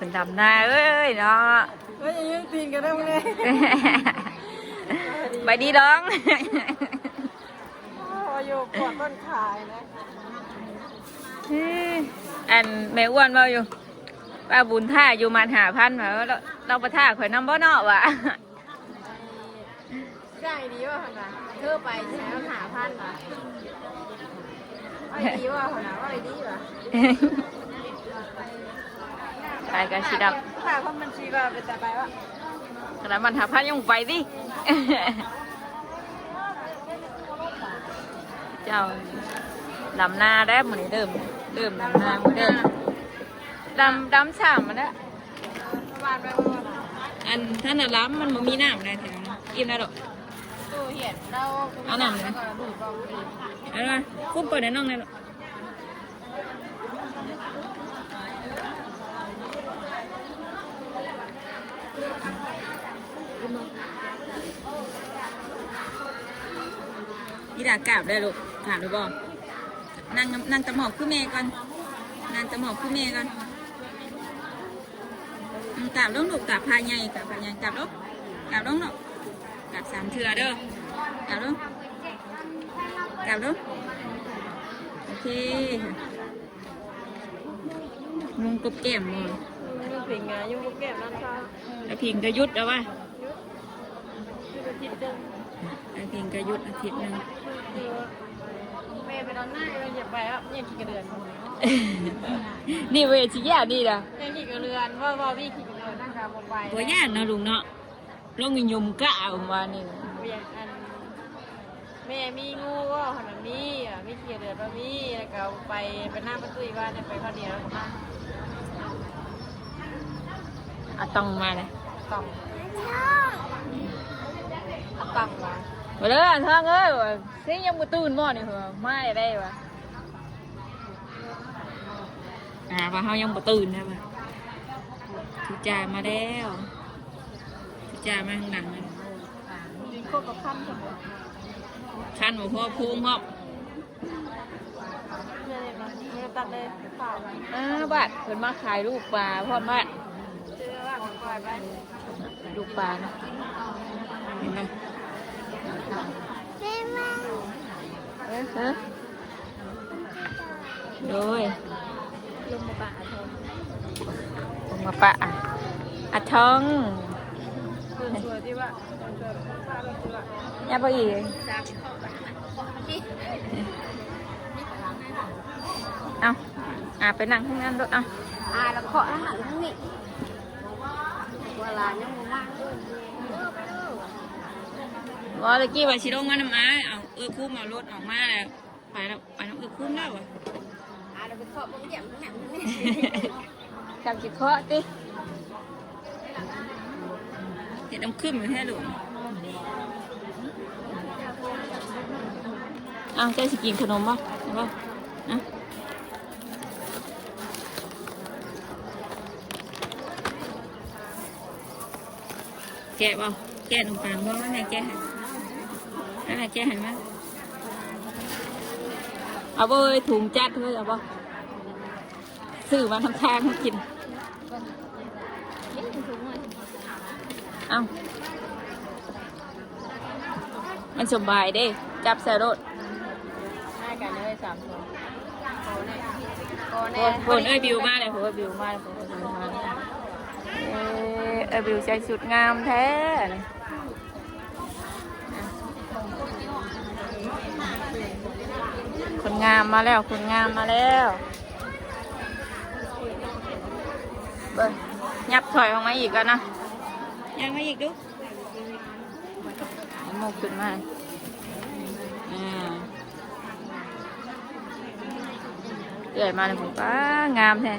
เป็นดำหน้าเอ้ยเนาะ ไม่ยืนตีนกันได้มั้งเนี่ย ไปดีร้อง อยู่ปวดต้นขายนะ อันแม่อ้วนว่าอยู่ป้าบุญท่าอยู่มัน5,000มาเราประท่าข่อยน้ำบ่เนาะวะ ได้ดีว่ะขนาดเธอไปใช้หาพันว่ะว่าดีว่ะขนาดว่าดีว่ะ ไปกันสิดับ ค่ะเพราะมันชีว่าเป็นแต่ไปว่ะ ขนาดมัน5,000ยังไปดิ เจ้าดำนาได้หมดนี่เริ่มดำนาหมดเริ่มดำฉ่ำมันแล้ว บ้านไปว่า อันท่านน่ะล้ำมันบ่มีน้ำเลยแถวนั้นอิ่มแล้วดอก ตู้เห็นเราดูดบอลดี เอาล่ะคุ้มเปิดในน้องเลยลูกนี่ด่ากราบได้ลูกถามหรือบ่นั่งตะหมอบคือแม่ก่อนนั่งตะหมอบคือแม่ก่อนกราบลงลูกกราบพายใหญ่กราบลงกราบลงลูกกราบ3 เทื่อเด้อกราบลงโอเคนุ่งกบแก้มมือ ยุ่งผิงไงยุ่งลูกแก้มนั่นค่ะ แล้วพิงก็ยุดแล้ววะ ยุ่งทิศเดิม แล้วพิงก็ยุดอาทิตย์หนึง แม่ไปนอนหน้าเราอย่าไปอ่ะยังขี่กระเดือน นี่เวชิยาดีล่ะ ยังขี่กระเดือนว่าพี่ขี่กระเดือนนั่งกลางบนไป ตัวย่านเนาะลุงเนาะลงเงินยมกะเอามานี่ แม่มีงูก็ขนาดนี้อ่ะไม่ขี่กระเดือนว่ามีแล้วก็ไปหน้าประตูบ้านไปคนเดียวแล้วก็มา เอาต้องมาเลย ต่องต่องมา มาเลยทางเอ้ยเสียงยังบ่ตื่นบ่นี่เหรอมาได้วะว่าเฮายังบ่ตื่นนะวะทุจ่ามาแล้วทุจ่ามาข้างหลังเลย มีโคกับขั้นสมบูรณ์ คันบ่พอพุงครับ เนี่ยตัดเลยเปล่าไป บาดเพิ่นมาขายลูกปลาพร้อมบ้าน เจอว่าปล่อยไป ลูกปลานะเห็นไหมฮะโดย ลงมาป่าทง ลงมาปะอะทอง ส่วนตัวที่ว่าส่วนตัวป้าเราที่ว่า อย่าไปอีก จับเข้าไปที่ เอาไปนั่งข้างนั้นด้วยเอา แล้วเคาะอาหารทั้งนี้เวลายังมากด้วย ว่าตะกี้ว่าชิลงมาน้ำอ้าเอาคุ้มเอารถออกมาแล้วไปแล้วไปน้ำคุ้มแล้ววะ เราไปเคาะบางอย่างหนังนี่ จำจิเคาะติเห็ดน้ำขึ้นอยู่แค่ดูเอาเจ๊สิกินขนมป่ะเห็นป่ะนะแกะป่ะแกะขนมปังป่ะแม่แกะให้แม่แกะให้ไหมเอาไปถุงจัดเลยเอาป่ะซื้อมาทำทางมากินเอามันสบายเด้จับใส่รถ ให้กันเลย3 ตัวโค คนบิวมาเลยผมบิวมาเลยผมบิวมาบิวใส่สุดงามแท้คนงามมาแล้วคนงามมาแล้วเบิ้งยับถอยออกมาอีกแล้วนะยังมาอีกดูหมกขึ้นมาเกิดมาเลยผมป้างามแท้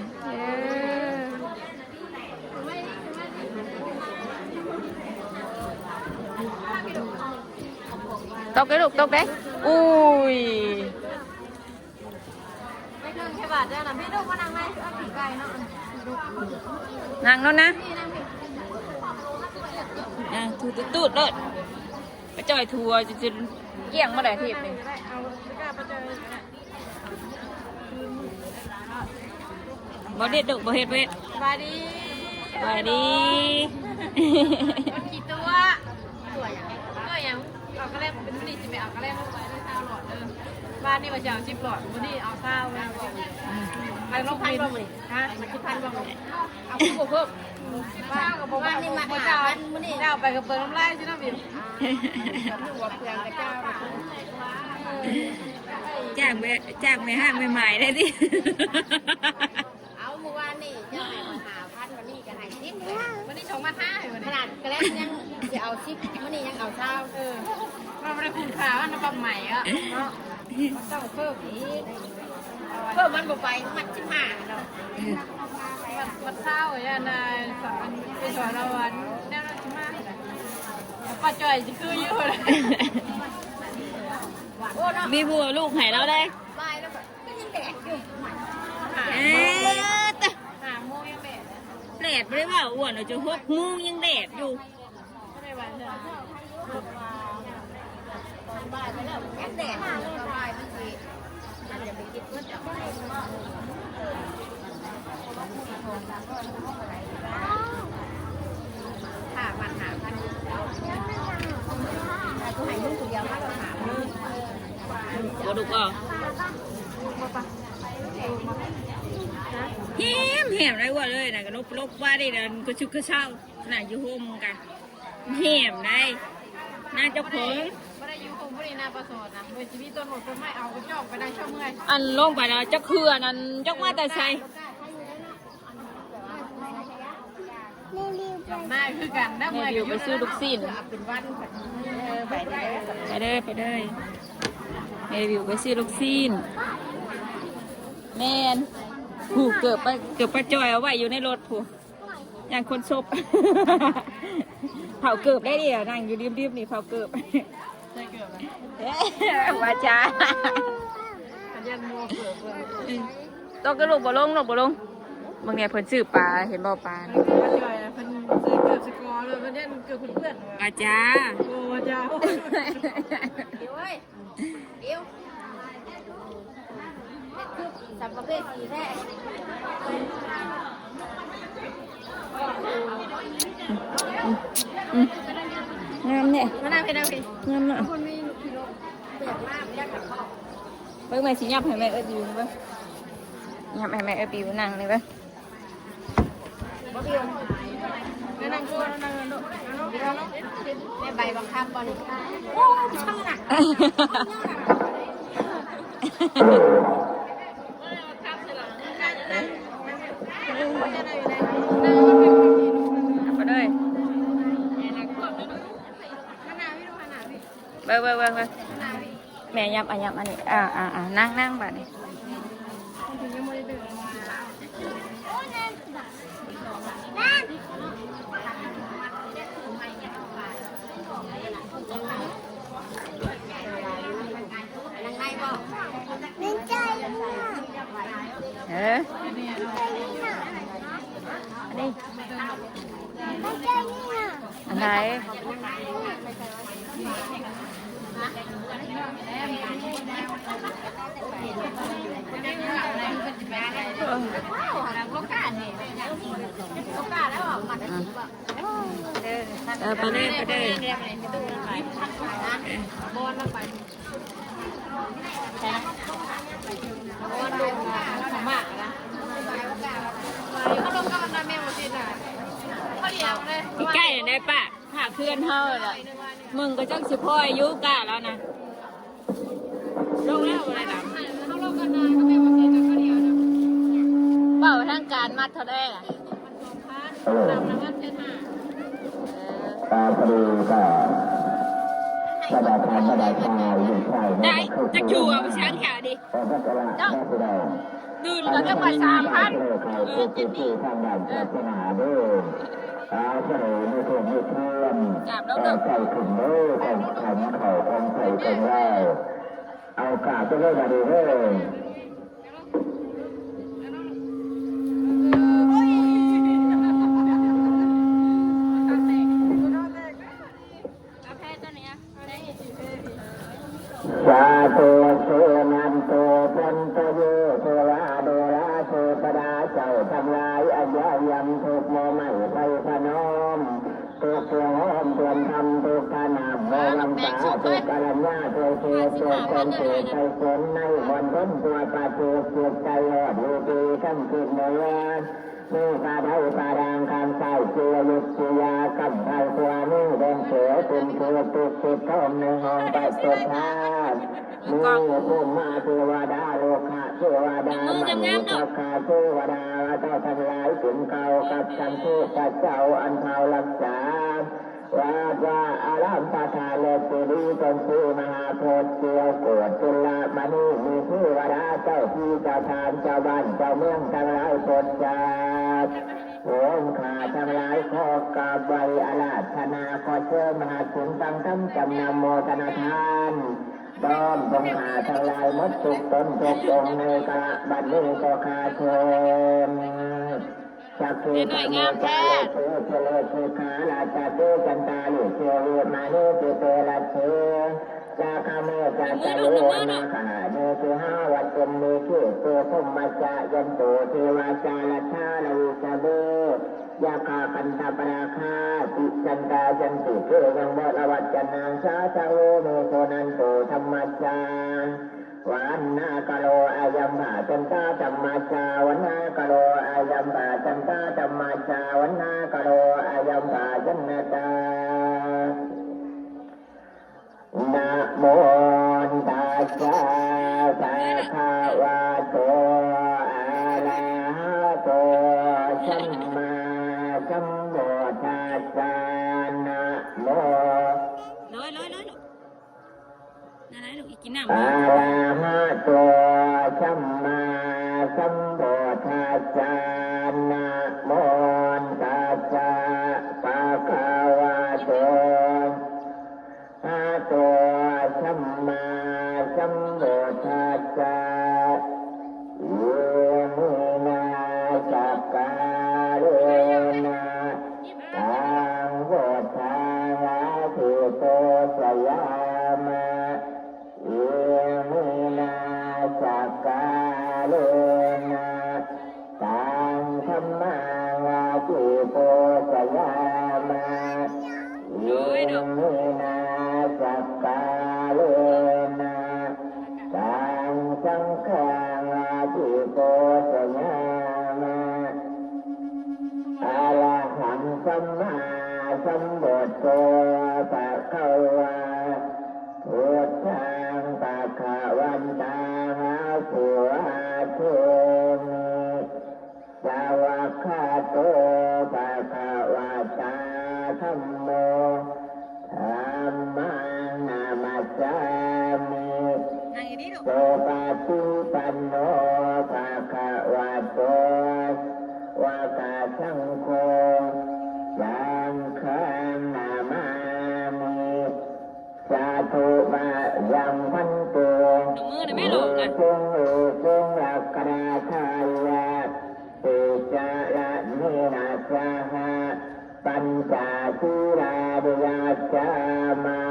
ตกได้ลูกตกได้อุ้ย ไม่เกินแค่บาทเดียวนะพี่ลูกมานั่งไหมเอาผีไก่เนาะ นั่งแล้วนะ พี่นั่งพี่ ถูตูดเลยไปจ่อยทัวร์จะเกี่ยงเมื่อไหร่ทีนี่ เอาตะกร้าไปเจอ บ่เด็ดดุบ่เฮ็ดเวท สบายดี สวัสดี มันกี่ตัวอย่างเอากระเล่มเป็นนี่สิไปเอากระเล่มไปได้10 หลอดบ้านนี่ว่าจะเอา10 หลอดวันนี้เอาข้าวแล้วไปลงพันบ่มื้อฮะมัน10,000บ่มื้อเอาคู่บ่เพิ่มบ้านก็บ่ว่านี่มาเจ้ามื้อนี้เจ้าไปกับเปิดน้ำลายสิเนาะบิวหัวเปลืองกับเจ้าจ้างไปห้างใหม่ๆได้ดิ เอาเมื่อวานนี่เจ้าให้มา5,000วันนี้ก็ให้10วันนี้2,500วันนี้ขนาดกระเล่มยังสิเอา10วันนี้ยังเอาเช้าเราไม่ได้คุณค่าว่าน้ำปลาใหม่อ่ะเนาะต้องเพิ่มอีกเพิ่มมันบ่ไปมัน15เนาะมันเศร้าอย่างนายสอนไปสอนเราวันแน่นอน15ป้าจ่อยจะคืออยู่เลยโอ้เนาะมีบัวลูกไห้แล้วได้ บายแล้วก็ยังแดดอยู่หาโมงยังแดด แดดไม่ได้ว่าอ้วนเราจะ6 โมงยังแดดอยู่ ไม่ได้วันเดียวบายไปแล้วยังแดดก็บายมันสิมันจะไปคิดว่าจะค่ะมันหาพันแต่กูหายยุ่งตัวเดียวมากกว่าหาพัน บัวดุกอ่ะแหมได้ว่าเลยนะก็ลบว่าได้เดินก็ชุกกระเช้าน่ะอยู่โฮมกันแหมได้น่าจะผง ไม่ได้อยู่คงไม่ได้นาประสดนะโดยชีวิตต้นหมดต้นไม้เอากระจอกไปได้ช่องเมื่อย อันลงไปแล้วจะเขื่อนอันจกมาแต่ใส่ มาคือกันได้เมื่อย อยู่ไปซื้อลูกชิ้น เป็นวันไปได้ ไปเลยเอวิวไปซื้อลูกชิ้นแมนผูกเกือบไปจอยเอาไว้อยู่ในรถผูอย่างคนซบ เผาเกือบได้ดินั่งอยู่ริมๆนี่เผาเกือบ ได้เกือบ ว่าจ้า ยันมัวเกือบเลย ต้องกระโดดบ่ลงบางเนี่ยเพิ่นซื้อปลาเห็นบ่ปลา มาจ่อยเพิ่นซื้อเกือบสกอร์เลยเพิ่นยันเกือบเพื่อน ว่าจ้า โอ้เจ้าเดี๋ยวเว้ยเดี๋ยวสัมประเภทสีแท้ งามเนี่ย มานั่งเป็นอะไร งามเนาะ คนมีกิโลเปียกมากยักษ์กับข้าว เบิ่งแม่สิยับให้แม่เอ้ยบิวเบิ่งยับให้แม่เอ้ยบิวนั่งเลยเบิ่ง บ่เดียวนั่งกูนั่งดูแม่ใบบังคับบอลโอ้ช่างหนักไปเลยเบิ่งแม่ยับอันนี้นั่งบัดนี้อะไรไปเลยบอลมาไปบอลดูมากนะเขาลงกำลังแม่หมดสิน่ะเขาเดียวเลย ใกล้ได้ปะหาเพื่อนเฮาเลยมึงก็จังสิพ่ออายุกะแล้วนะลงแล้วอะไรนะ เขาลงกันนะก็แม่หมดสิเขาเดียวนะ เป่าทางการมัดเท่าได้ล่ะ ตามน้ำมันเช่นมา พอดีก็สบายใจอยู่ใช่ ได้จะชูเอาไปช้างแขวดิ พอพัฒนาได้ไปได้ ดื่นแล้วจะไป3,000 เขาที่ทางด้านศาสนาด้วยเสนอในส่วนที่เพิ่มใส่ขึ้นด้วยของเขาของใส่ของเราเอากาจะเลิกมาดีเลย สาธุโสนันโตพันตโยโทราโดราโสปดาเจ้าทำลายอัญญายังโท กโมไม่ไปพนมตุกเสียงหอมเตือนทำตุกขนาบโมลังสาตุกกรัญญาตุกเสียตุกคนเสียใจฝนในวันพ้นตัวปาตุกเสียใจหอดลูกีขั้นคืนเนื้อนี่กาได้ตาดางการใส่เสียยุทธยากับไทยตัวนี่เดินเสือเป็นเสือตุกสิทธิ์ท่อมในห้องไปสุดท้ายมือพุ่มมาเทวดาโลกะเทวดามันสักกาเทวดาเจ้าทั้งหลายถึงเก่ากับสังเทศเจ้าอันเท่ารักษาวาจาอารามตาทาเลตุรีจนสีมหาโพธิ์เจียวโกดจุลมณีมีเทวดาเจ้าที่เจ้าทานเจ้าบ้านเจ้าเมืองทั้งหลายโปรดจาโองขาทั้งหลายขอกราบไหว้อาราธนาขอเชิญมหาสุนตังทั้งจำนำโมทนาทานต้อมตรงขาทั้งหลายมดสุกตนทุกองในกระบัดนี้ก็ขาเชิญจักรีตามใจเชื่อเชื่อเชื่อขาลาจักรีจันตาลิเชื่อเรียมานุติเตระเชื่อจากขโมยจากจะโลนาขณะนี้คือห้าวัดจมมีชื่อตัวพมมาจายันโตเทวาจาลชาลวิสเบยาคาคันตาปราคาติจันตาจันติเกยังบดอวัจจนางชาชาโอโมโคนันโตธรรมจาวันนากโลอายัมบาจันตาธรรมจาวันนากโลอายัมบาจันตาธรรมจาวันนากโลอายัมบาจันตานะโมตัสสะภะคะวะโตอะระหะโตสัมมาสัมพุทธัสสะนะโมเลยนั่นไหนลูกอีกกินน้ำอะระหะโตสัมมาสัมพุทธัสสะนะโมตัสสะภะคะวะโตอะโตสัมมาสัมพุทธัสสะเยมินาสักกาเลนะตังพุทธังอาทิโตสยามะเยมินาสักกาเลนะตังธัมมังอาทิโตสยามะเยมินาสักกาเลนะตังสังฆังอาทิโตสยามะอะระหังสัมมาสัมพุทโธภะคะวะพุทธังภะคะวันตังอะสุอะโตมิสาวะคาโตภะคะวะตาธัมโมธัมมังนามัสสามิโสปฏิปันโนภะคะวะโตวะกะสังโฆสังฆังนามามิสาธุมะยังพันโตจงรักราชายาติจาระเนนะสหะปัญจศีลาเดียจามา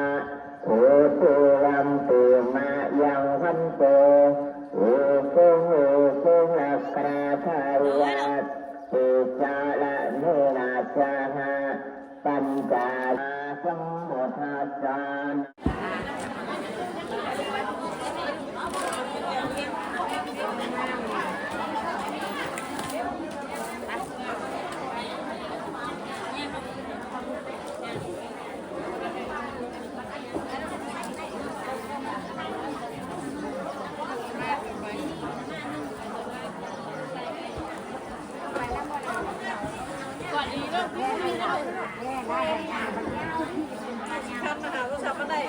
ภูตุรัมปิมายังพันโตจงรักราชายาติจาระเนนะสหะปัญจสัมพุทธัสสะHãy subscribe cho kênh Ghiền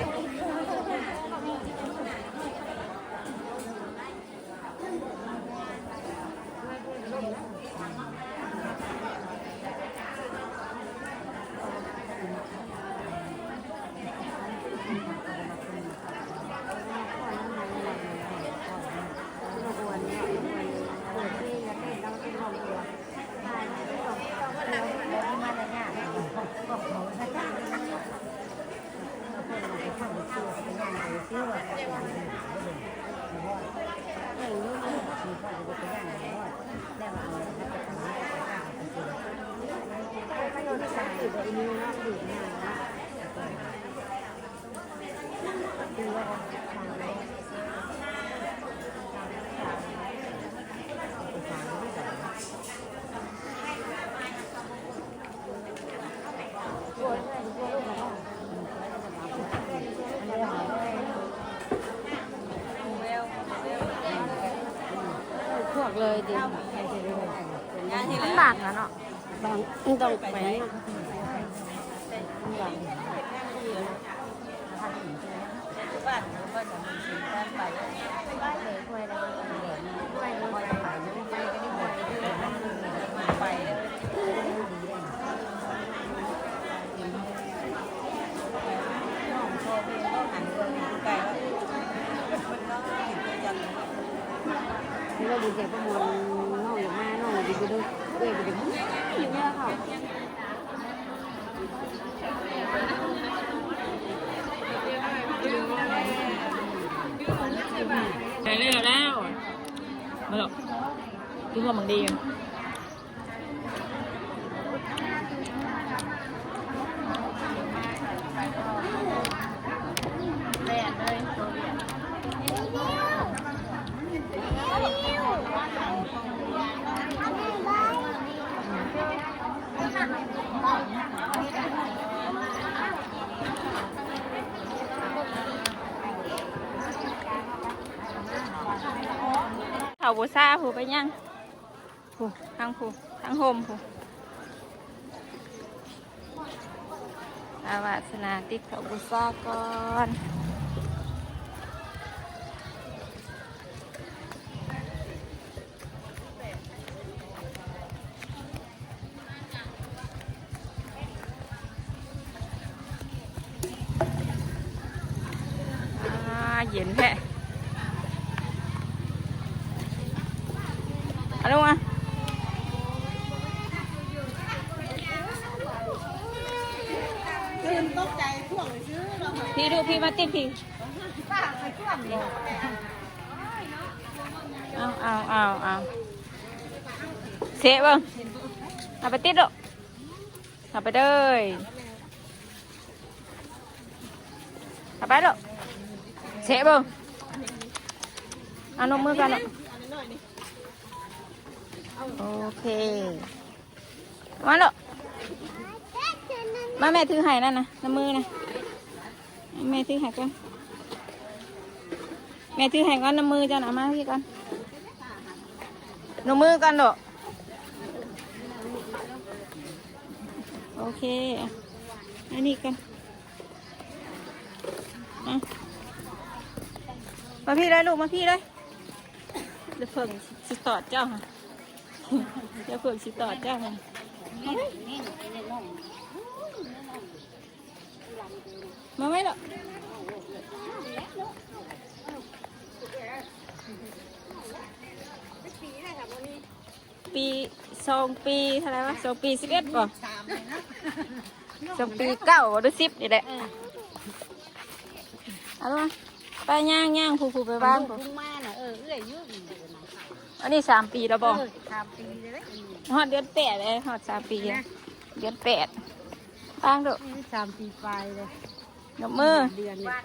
Mì Gõ để không bỏ lỡ พวกเลยเดี๋ยว ลำบากนะเนาะ บางต้องไปเราดีใจประมวลน้องอย่างมาน้องดีไปด้วยเอ้ยไปด้วยอย่างเงี้ยค่ะ ไปเรื่อยแล้วมาหรอกกินความบังดีกันเขาบูซาผูไปยังผูทางโฮมผูอาวาสนาติดเขาบูซาก่อนเย็นแท้เอาลงมาตกใจช่วงซื้อพี่ดูพี่มาติดพี่เอาเสะบ้างเอาไปติดหรอเอาไปเลยเอาไปหรอเสะบ้างเอานมมือกันหรอโอเคมาลูกมาแม่ถือไห่นั่นนะน้ำมือนะแม่ถือไห่ก่อนแม่ถือไห่ก่อนน้ำมือจ้ะนะมาพี่ก่อนน้ำมือกันลูกโอเคอันนี้กันมาพี่เลยลูกมาพี่เลยเดี๋ยวเพิ่งสิตอดเจ้าค่ะเดี๋ยวเพิ่งสิตอดเจ้าค่ะมาไหมล่ะปี2 ปีเท่าไหร่วะ2 ปี 11 ป่ะ2 ปี9หรือ10นี่แหละเอาละไปย่างผูไปบ้างอันนี้3 ปีแล้วบ่3 ปีเลยฮอดเดือน8เลยฮอด3 ปีเดือน8บ้างดู3 ปีปลายเลยนมือ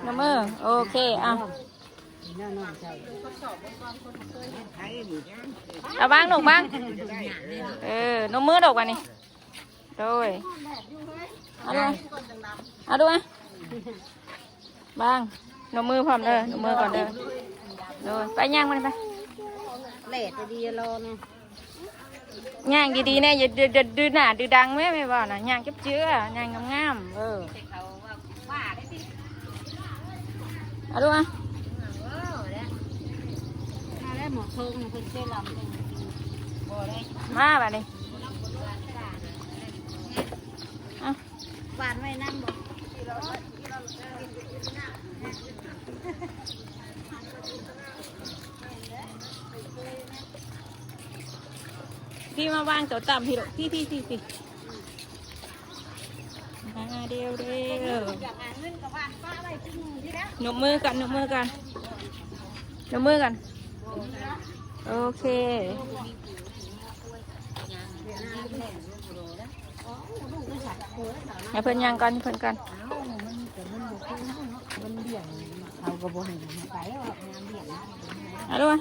นมือโอเคอ่ะเอาบ้างหนูบ้างนมือดอกวันนี้โดยเอาดูไหมบ้างนมือพร้อมเด้อนมือก่อนเด้อโดยไปย่างมันไปเลดดีรอเนี่ยย่างดีๆเนี่ยอย่าดื้อหน้าดื้อดังไม่บอกนะย่างเจื้อย่างงามๆเอาดูอ่ะหมอเพิ่งเพิ่งเชื่อลำมาแบบนี้หวานไว้นั่งบอกพี่มาวางเจ้าต่ำพี่หรอกพี่มาเดียวหนุ่มมือกันโอเค ให้เพิ่นยังก่อนเพิ่นก่อน มันเบี่ยงเขาก็บ่เห็นไปแล้วงานเบี่ยง เอาด้วย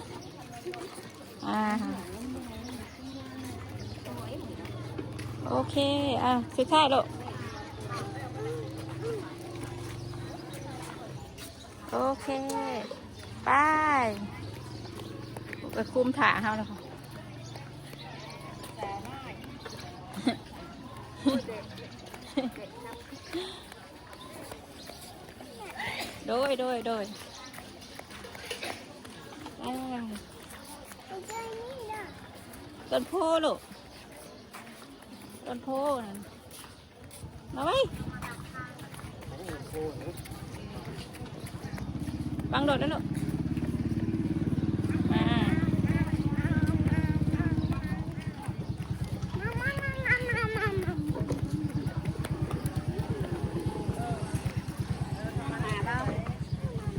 โอเคสุดท้ายลูกโอเคไปไปคุมถ่าเขาแล้วค่ะโดยต้นโพลูกต้นโพนั่นมาไว้บังโดดแล้วลูกมา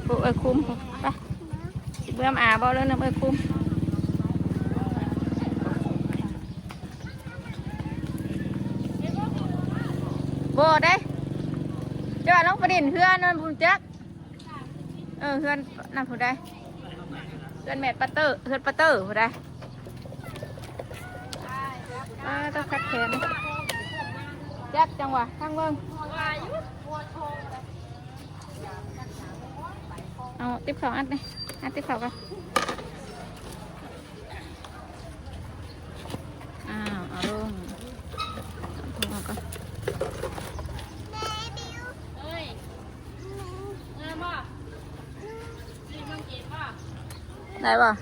ปุ๊บคุ้มไปเบื่อมาบ่แล้วนะคุ้มโบได้เจ้าน้องประดิษฐ์เพื่อนนั่นบุญจักเพื่อนนั่นผู้ใดเพื่อนแมทปัตเตอร์เพื่อนปัตเตอร์ผู้ใดต้องคัดแขนจักจังหวะทั้งเบิ้งเอาติ๊บเขาอัดเลยอัดติ๊บเขากันเอาลงเอาก่อนได้ป่ะ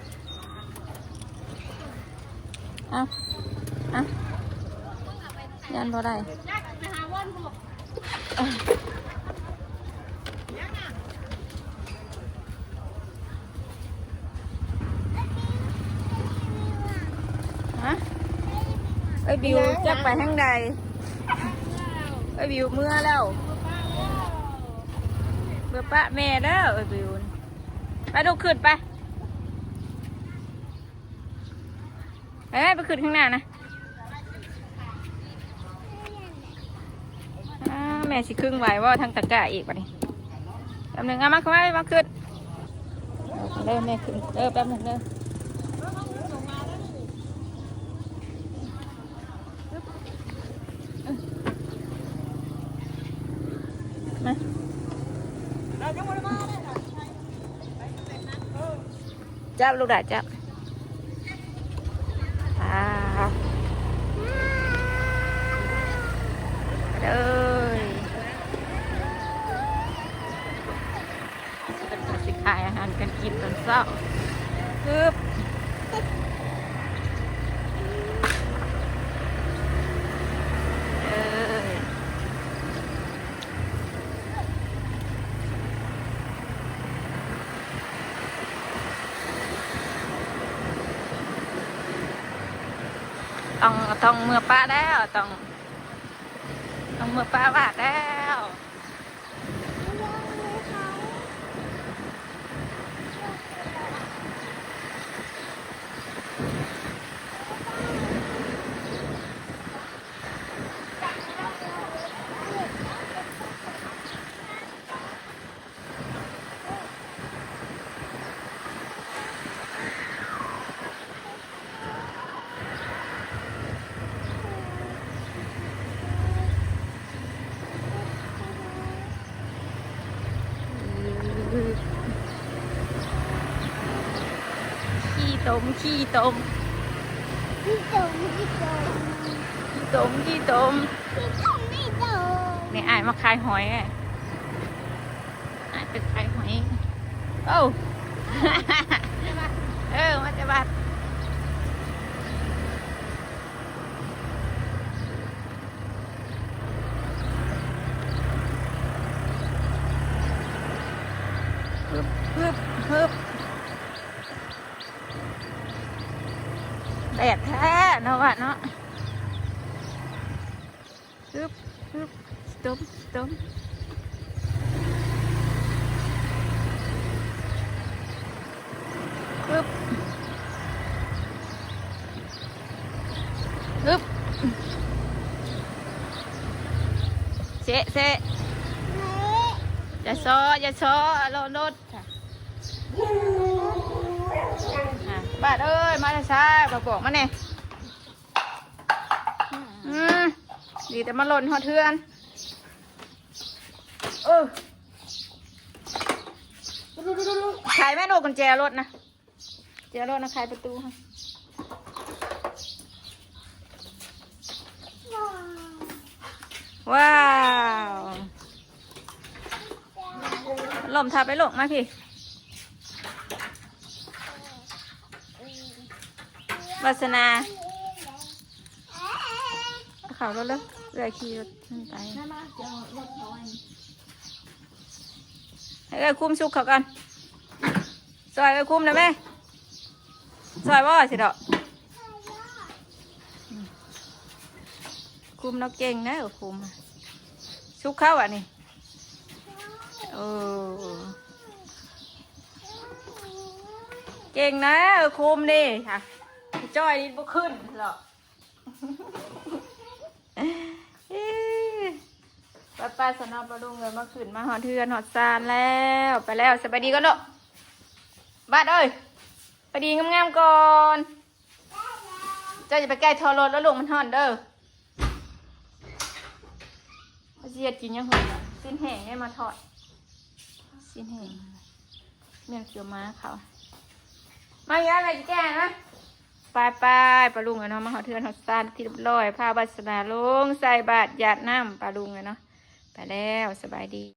ยันพอได้ไอ้บิวจักไปทางใดไอ้บิวเมื่อแล้วเมื่อป้าแม่แล้วไอ้บิวไปดูขึ้นไปไปขึ้นข้างหน้านะแม่สิครึ่งไหวว่าทางตะกร้าอีกป่ะนี่แป๊บนึงมาเข้ามาขึ้นเริ่มแม่ขึ้นแป๊บนึงเริ่มมาจับลูกด่าจับเลยเป็นการสิขายอาหารกันกินตอนเช้าคือต้องเมื่อป้าแล้วต้องเมื่อป้าบาดแล้วขี้ตมนี่อ่านมาขายหอยอ่านเป็นขายหอยโอ้มาจะบัดฮึบแดดแท้เนาะวะเนาะฮึบสต้มฮึบ เซะเซะอย่าซ้ออย่าซ้อรถค่ะบ้านเอ้ยมาช้าบอกมาเนี่ยดีแต่มาหล่นหอเทือนขายแม่โนกุญแจรถนะแจรถนะขายประตูค่ะว้าวลมทับไปลงมาพี่วาสนาเขารถเลยเรือขี่รถไปให้คุ้มสุกเขากันซอยคุ้มนะแม่ซอยว่าสิดอกคุ้มเราเก่งนะคุ้มสุกเข้าอ่ะนี่เก่งนะคุ้มดิค่ะจ้อยนี่บ่ขึ้นหรอกป้าสนอปลาดุงเลยมาขึ้นมาหอดเทือนหอดซานแล้วไปแล้วสบายดีก่อนเนาะบ้านเอ้ยไปดีงามๆก่อนเจ้าจะไปใกล้ทอรถแล้วลงมันห่อนเด้อเสียดกินยังหัวสิ้นแห้งให้มาทอดสิ้นแห้งเมี่ยงเขียวม้าเขามาอย่างไรแก่นะไปปลาลุงเนาะมาหอเทือนหอซานที่เรียบร้อยพาบัสนาลงใส่บาตรหยาดน้ำปลาลุงเนาะไปแล้วสบายดี